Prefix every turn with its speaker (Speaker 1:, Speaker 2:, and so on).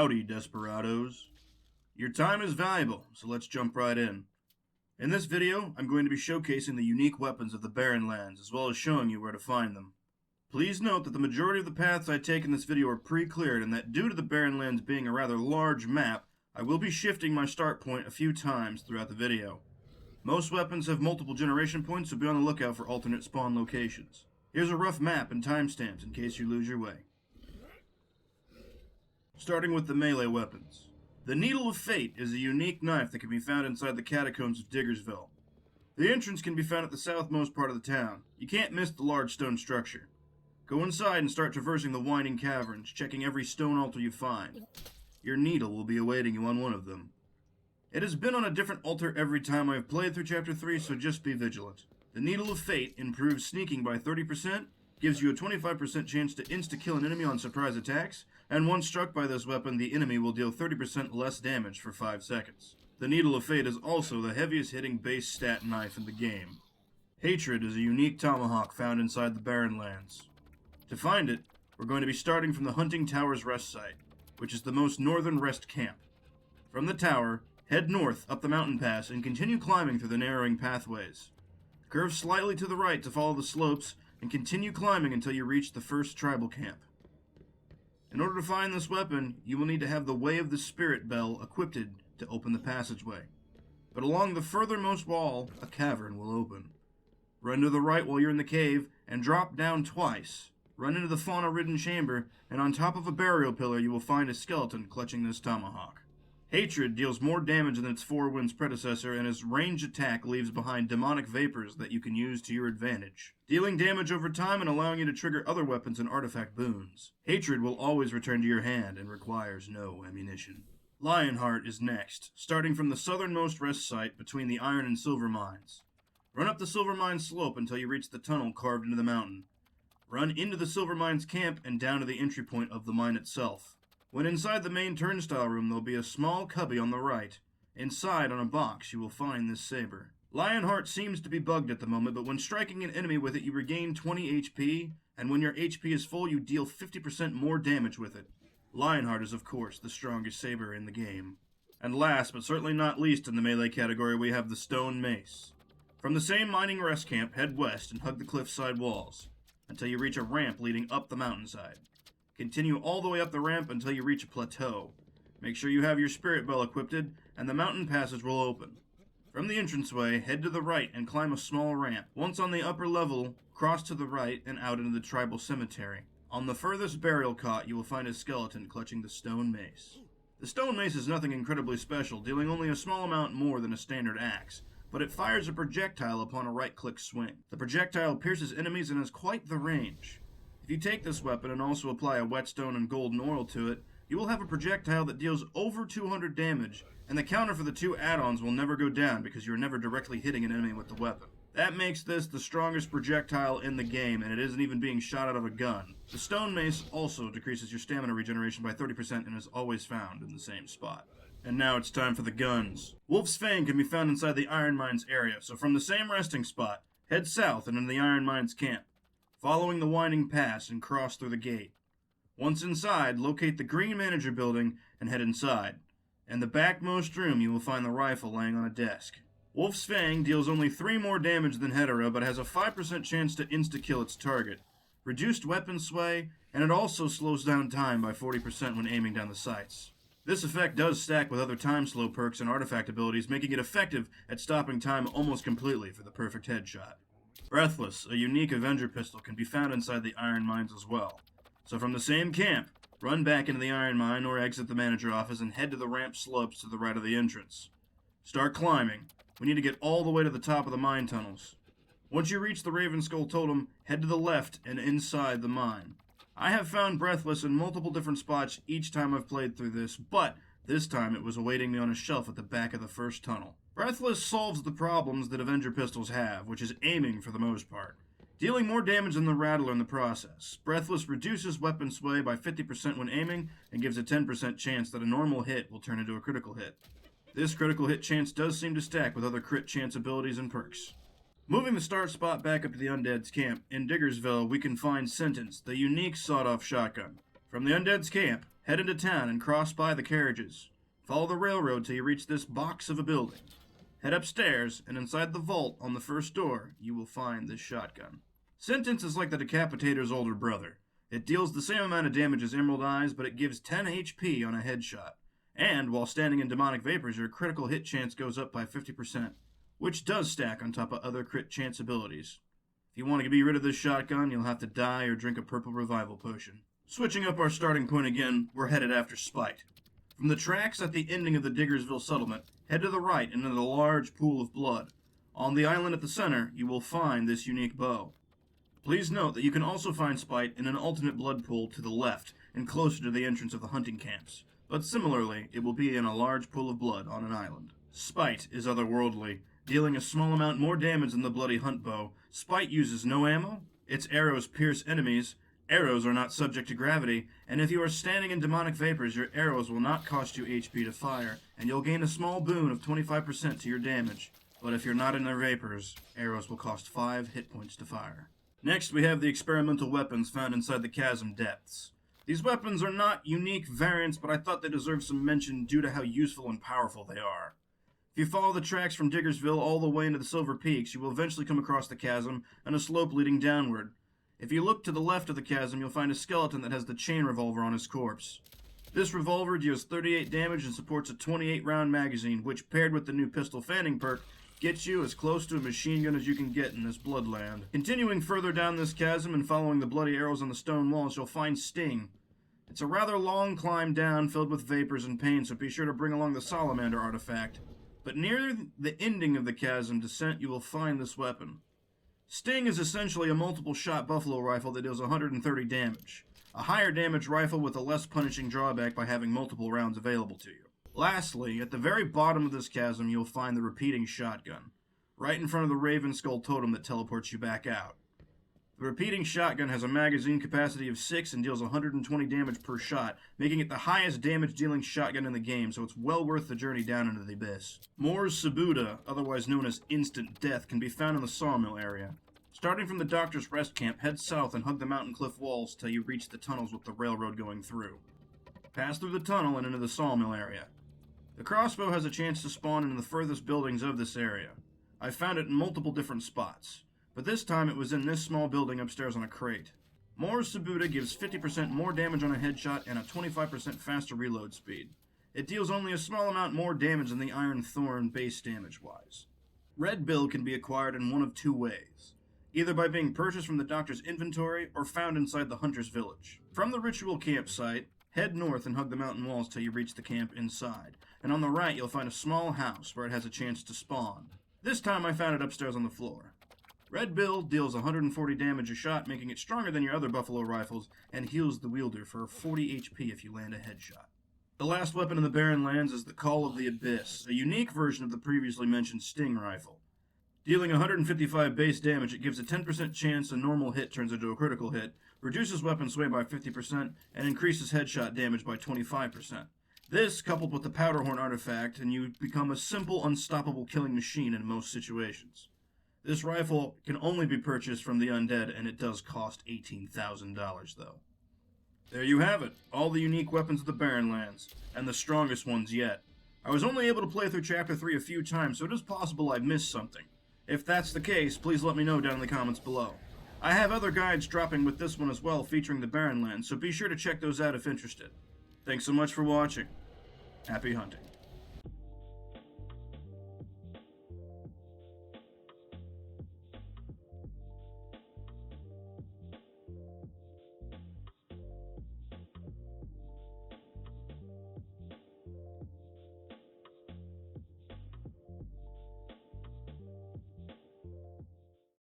Speaker 1: Howdy Desperados. Your time is valuable, so let's jump right in. In this video, I'm going to be showcasing the unique weapons of the Barren Lands, as well as showing you where to find them. Please note that the majority of the paths I take in this video are pre-cleared, and that due to the Barren Lands being a rather large map, I will be shifting my start point a few times throughout the video. Most weapons have multiple generation points, so be on the lookout for alternate spawn locations. Here's a rough map and timestamps in case you lose your way. Starting with the melee weapons. The Needle of Fate is a unique knife that can be found inside the catacombs of Diggersville. The entrance can be found at the southmost part of the town. You can't miss the large stone structure. Go inside and start traversing the winding caverns, checking every stone altar you find. Your needle will be awaiting you on one of them. It has been on a different altar every time I've played through Chapter 3, so just be vigilant. The Needle of Fate improves sneaking by 30%, gives you a 25% chance to insta-kill an enemy on surprise attacks, and once struck by this weapon, the enemy will deal 30% less damage for 5 seconds. The Needle of Fate is also the heaviest hitting base stat knife in the game. Hatred is a unique tomahawk found inside the Barren Lands. To find it, we're going to be starting from the Hunting Tower's rest site, which is the most northern rest camp. From the tower, head north up the mountain pass and continue climbing through the narrowing pathways. Curve slightly to the right to follow the slopes, and continue climbing until you reach the first tribal camp. In order to find this weapon, you will need to have the Way of the Spirit bell equipped to open the passageway. But along the furthermost wall, a cavern will open. Run to the right while you're in the cave, and drop down twice. Run into the fauna-ridden chamber, and on top of a burial pillar you will find a skeleton clutching this tomahawk. Hatred deals more damage than its Four Winds predecessor, and its ranged attack leaves behind demonic vapors that you can use to your advantage, dealing damage over time and allowing you to trigger other weapons and artifact boons. Hatred will always return to your hand and requires no ammunition. Lionheart is next, starting from the southernmost rest site between the iron and silver mines. Run up the silver mine slope until you reach the tunnel carved into the mountain. Run into the silver mines camp and down to the entry point of the mine itself. When inside the main turnstile room, there'll be a small cubby on the right. Inside, on a box, you will find this saber. Lionheart seems to be bugged at the moment, but when striking an enemy with it, you regain 20 HP, and when your HP is full, you deal 50% more damage with it. Lionheart is, of course, the strongest saber in the game. And last, but certainly not least in the melee category, we have the Stone Mace. From the same mining rest camp, head west and hug the cliffside walls, until you reach a ramp leading up the mountainside. Continue all the way up the ramp until you reach a plateau. Make sure you have your spirit bell equipped, and the mountain passage will open. From the entranceway, head to the right and climb a small ramp. Once on the upper level, cross to the right and out into the tribal cemetery. On the furthest burial cot, you will find a skeleton clutching the stone mace. The stone mace is nothing incredibly special, dealing only a small amount more than a standard axe, but it fires a projectile upon a right-click swing. The projectile pierces enemies and has quite the range. If you take this weapon and also apply a whetstone and golden oil to it, you will have a projectile that deals over 200 damage, and the counter for the 2 add-ons will never go down because you are never directly hitting an enemy with the weapon. That makes this the strongest projectile in the game, and it isn't even being shot out of a gun. The stone mace also decreases your stamina regeneration by 30% and is always found in the same spot. And now it's time for the guns. Wolf's Fang can be found inside the Iron Mines area, so from the same resting spot, head south and into the Iron Mines camp, following the winding pass and cross through the gate. Once inside, locate the green manager building and head inside. In the backmost room, you will find the rifle laying on a desk. Wolf's Fang deals only 3 more damage than Hedera, but has a 5% chance to insta-kill its target, reduced weapon sway, and it also slows down time by 40% when aiming down the sights. This effect does stack with other time slow perks and artifact abilities, making it effective at stopping time almost completely for the perfect headshot. Breathless, a unique Avenger pistol, can be found inside the Iron Mines as well. So from the same camp, run back into the Iron Mine or exit the manager office and head to the ramp slopes to the right of the entrance. Start climbing. We need to get all the way to the top of the mine tunnels. Once you reach the Raven Skull Totem, head to the left and inside the mine. I have found Breathless in multiple different spots each time I've played through this, but this time it was awaiting me on a shelf at the back of the first tunnel. Breathless solves the problems that Avenger pistols have, which is aiming for the most part, dealing more damage than the Rattler in the process. Breathless reduces weapon sway by 50% when aiming, and gives a 10% chance that a normal hit will turn into a critical hit. This critical hit chance does seem to stack with other crit chance abilities and perks. Moving the start spot back up to the Undead's camp, in Diggersville we can find Sentence, the unique sawed-off shotgun. From the Undead's camp, head into town and cross by the carriages. Follow the railroad till you reach this box of a building. Head upstairs, and inside the vault on the first door, you will find this shotgun. Sentence is like the Decapitator's older brother. It deals the same amount of damage as Emerald Eyes, but it gives 10 HP on a headshot. And, while standing in demonic vapors, your critical hit chance goes up by 50%, which does stack on top of other crit chance abilities. If you want to be rid of this shotgun, you'll have to die or drink a purple revival potion. Switching up our starting point again, we're headed after Spite. From the tracks at the ending of the Diggersville settlement, head to the right into the large pool of blood. On the island at the center, you will find this unique bow. Please note that you can also find Spite in an alternate blood pool to the left and closer to the entrance of the hunting camps, but similarly, it will be in a large pool of blood on an island. Spite is otherworldly, dealing a small amount more damage than the bloody hunt bow. Spite uses no ammo, its arrows pierce enemies, arrows are not subject to gravity, and if you are standing in demonic vapors, your arrows will not cost you HP to fire, and you'll gain a small boon of 25% to your damage. But if you're not in their vapors, arrows will cost 5 hit points to fire. Next, we have the experimental weapons found inside the chasm depths. These weapons are not unique variants, but I thought they deserved some mention due to how useful and powerful they are. If you follow the tracks from Diggersville all the way into the Silver Peaks, you will eventually come across the chasm and a slope leading downward. If you look to the left of the chasm, you'll find a skeleton that has the chain revolver on his corpse. This revolver deals 38 damage and supports a 28-round magazine, which, paired with the new pistol fanning perk, gets you as close to a machine gun as you can get in this bloodland. Continuing further down this chasm and following the bloody arrows on the stone walls, you'll find Sting. It's a rather long climb down filled with vapors and pain, so be sure to bring along the Salamander artifact. But near the ending of the chasm descent, you will find this weapon. Sting is essentially a multiple-shot buffalo rifle that deals 130 damage. A higher damage rifle with a less punishing drawback by having multiple rounds available to you. Lastly, at the very bottom of this chasm, you'll find the repeating shotgun, right in front of the Raven Skull totem that teleports you back out. The repeating shotgun has a magazine capacity of 6 and deals 120 damage per shot, making it the highest damage-dealing shotgun in the game, so it's well worth the journey down into the abyss. Moore's Subita, otherwise known as Instant Death, can be found in the sawmill area. Starting from the Doctor's Rest Camp, head south and hug the mountain cliff walls till you reach the tunnels with the railroad going through. Pass through the tunnel and into the sawmill area. The Crossbow has a chance to spawn in the furthest buildings of this area. I found it in multiple different spots, but this time it was in this small building upstairs on a crate. Moore's Subita gives 50% more damage on a headshot and a 25% faster reload speed. It deals only a small amount more damage than the Iron Thorn base damage-wise. Red Bill can be acquired in one of two ways, either by being purchased from the Doctor's inventory or found inside the Hunter's Village. From the ritual campsite, head north and hug the mountain walls till you reach the camp inside, and on the right you'll find a small house where it has a chance to spawn. This time I found it upstairs on the floor. Red Bill deals 140 damage a shot, making it stronger than your other buffalo rifles, and heals the wielder for 40 HP if you land a headshot. The last weapon in the Barren Lands is the Call of the Abyss, a unique version of the previously mentioned Sting rifle. Dealing 155 base damage, it gives a 10% chance a normal hit turns into a critical hit, reduces weapon sway by 50%, and increases headshot damage by 25%. This, coupled with the Powderhorn artifact, and you become a simple, unstoppable killing machine in most situations. This rifle can only be purchased from the Undead, and it does cost $18,000, though. There you have it, all the unique weapons of the Barren Lands, and the strongest ones yet. I was only able to play through Chapter 3 a few times, so it is possible I missed something. If that's the case, please let me know down in the comments below. I have other guides dropping with this one as well, featuring the Barren Lands, so be sure to check those out if interested. Thanks so much for watching. Happy hunting.